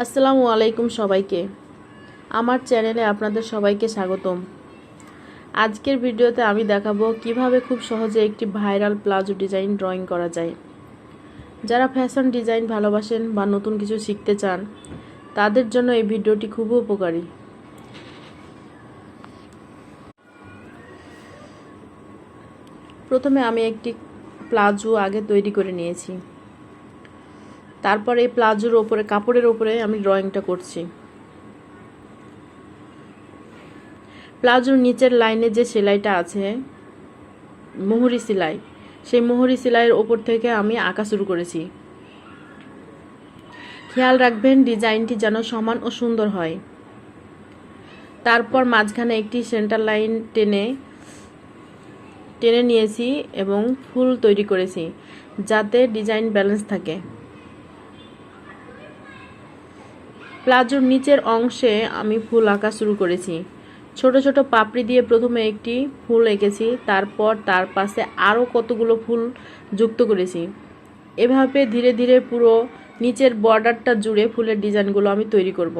আসসালামু আলাইকুম সবাইকে। আমার চ্যানেলে আপনাদের সবাইকে স্বাগতম। আজকের ভিডিওতে আমি দেখাবো কিভাবে খুব সহজে একটি ভাইরাল প্লাজো ডিজাইন ড্রয়িং করা যায়। যারা ফ্যাশন ডিজাইন ভালোবাসেন বা নতুন কিছু শিখতে চান তাদের জন্য এই ভিডিওটি খুবই উপকারী। প্রথমে আমি একটি প্লাজো আগে তৈরি করে নিয়েছি। তারপর এই প্লাজোর ওপরে কাপড়ের ওপরে আমি ড্রয়িংটা করছি। প্লাজোর নিচের লাইনে যে সেলাইটা আছে মোহরি সেলাই, সেই মোহরি সেলাইয়ের ওপর থেকে আমি আঁকা শুরু করেছি। খেয়াল রাখবেন ডিজাইনটি যেন সমান ও সুন্দর হয়। তারপর মাঝখানে একটি সেন্টার লাইন টেনে নিয়েছি এবং ফুল তৈরি করেছি যাতে ডিজাইন ব্যালেন্স থাকে। প্লাজোর নিচের অংশে আমি ফুল আঁকা শুরু করেছি। ছোট ছোট পাপড়ি দিয়ে প্রথমে একটি ফুল এঁকেছি, তারপর তার পাশে আরও কতগুলো ফুল যুক্ত করেছি। এভাবে ধীরে ধীরে পুরো নিচের বর্ডারটা জুড়ে ফুলের ডিজাইনগুলো আমি তৈরি করব।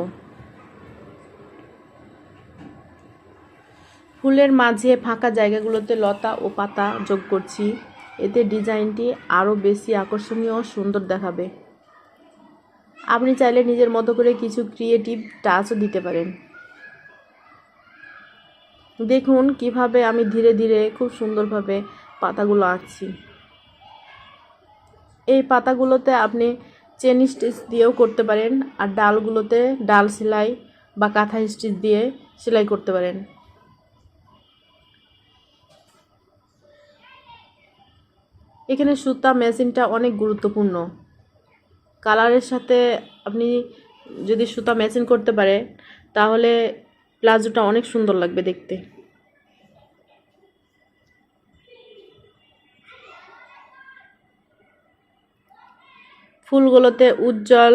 ফুলের মাঝে ফাঁকা জায়গাগুলোতে লতা ও পাতা যোগ করছি, এতে ডিজাইনটি আরও বেশি আকর্ষণীয় ও সুন্দর দেখাবে। আপনি চাইলে নিজের মতো করে কিছু ক্রিয়েটিভ টাচও দিতে পারেন। দেখুন কিভাবে আমি ধীরে ধীরে খুব সুন্দরভাবে পাতাগুলো আঁকছি। এই পাতাগুলোতে আপনি চেন স্টিচ দিয়েও করতে পারেন, আর ডালগুলোতে ডাল সেলাই বা কাঁথা স্টিচ দিয়ে সেলাই করতে পারেন। এখানে সুতা ম্যাচিংটা অনেক গুরুত্বপূর্ণ। কালারের সাথে আপনি যদি সুতা ম্যাচিং করতে পারে তাহলে প্লাজোটা অনেক সুন্দর লাগবে দেখতে। ফুলগুলোতে উজ্জ্বল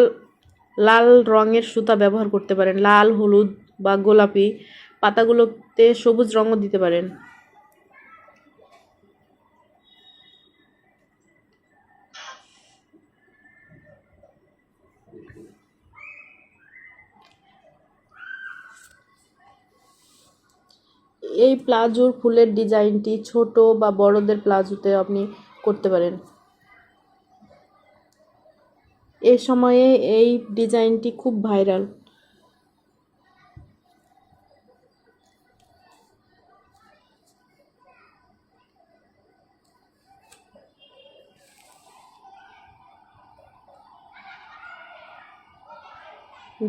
লাল রঙের সুতা ব্যবহার করতে পারেন, লাল, হলুদ বা গোলাপি। পাতাগুলোতে সবুজ রঙও দিতে পারেন। এই প্লাজোর ফুলের ডিজাইনটি ছোট বা বড়দের প্লাজোতে আপনি করতে পারেন। এই সময়ে এই ডিজাইনটি খুব ভাইরাল।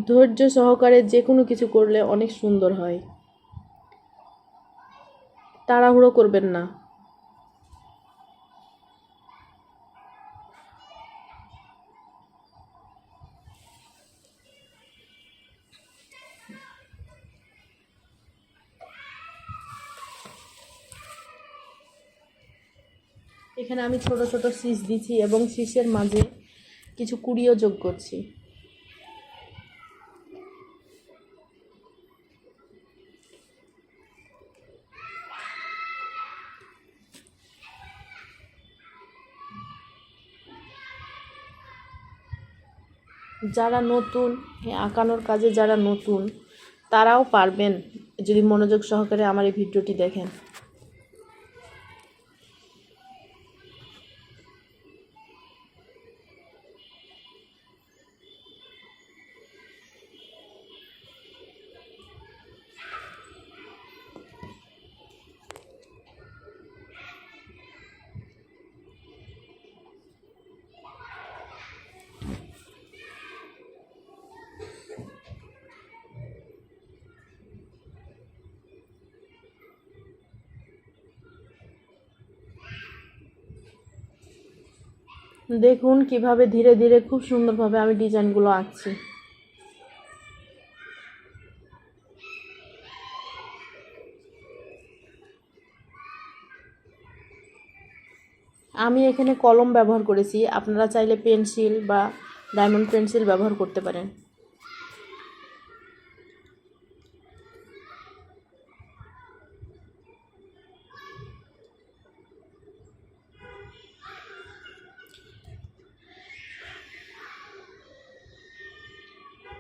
ধৈর্য সহকারে যে কোনো কিছু করলে অনেক সুন্দর হয়। তাড়াহুড়ো করবেন না। এখানে আমি ছোট ছোট শীষ দিচ্ছি এবং শীষের মাঝে কিছু কুড়িও যোগ করছি। যারা নতুন আঁকানোর কাজে যারা নতুন তারাও পারবেন যদি মনোযোগ সহকারে আমার এই ভিডিওটি দেখেন। দেখুন কিভাবে ধীরে ধীরে খুব সুন্দরভাবে আমি ডিজাইনগুলো আঁকছি। আমি এখানে কলম ব্যবহার করেছি, আপনারা চাইলে পেন্সিল বা ডায়মন্ড পেন্সিল ব্যবহার করতে পারেন।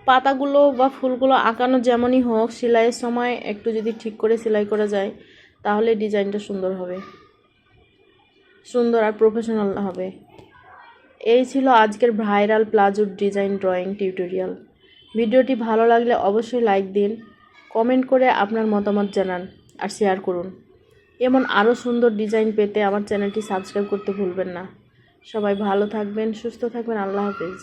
পাতাগুলো বা ফুলগুলো আঁকানো যেমনই হোক, সেলাইয়ের সময় একটু যদি ঠিক করে সেলাই করা যায় তাহলে ডিজাইনটা সুন্দর হবে, সুন্দর আর প্রফেশনাল হবে। এই ছিল আজকের ভাইরাল প্লাজোর ডিজাইন ড্রয়িং টিউটোরিয়াল। ভিডিওটি ভালো লাগলে অবশ্যই লাইক দিন, কমেন্ট করে আপনার মতামত জানান আর শেয়ার করুন। এমন আরও সুন্দর ডিজাইন পেতে আমার চ্যানেলটি সাবস্ক্রাইব করতে ভুলবেন না। সবাই ভালো থাকবেন, সুস্থ থাকবেন। আল্লাহ হাফেজ।